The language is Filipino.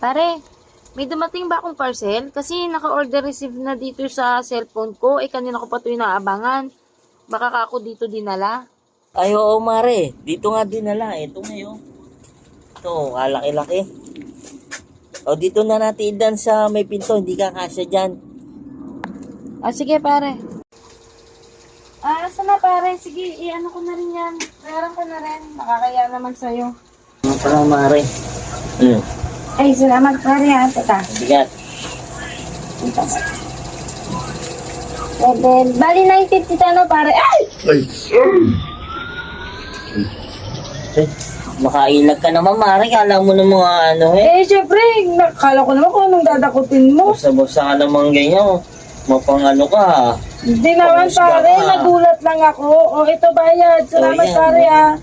Pare, may dumating ba akong parcel? Kasi naka-order receive na dito sa cellphone ko. Kanina ko pa ito inaabangan. Baka ka ako dito dinala. Ay, oo, Mare. Dito nga dinala. Ito ngayon. Ito, kalaki-laki. O, dito na natin idan sa may pinto. Hindi ka kasya dyan. Sige pare. Sana pare? Sige, i-ano ko na rin yan. Meron ko na rin. Nakakaya naman sa'yo. Ano pa Mare? Ay, salamat pare ha. Tata. Bigat. Bali 950 tano pare. Ay! Eh, makailag ka naman, Mare. Kala mo ng mga ano Syempre, nakala ko naman kung anong dadakutin mo. Basta-basta ka naman ganyan. Mapang ano ka, ha? Hindi naman Pamusga pare, ka. nagulat lang ako. Ito bayad. Salamat yan. pare ha.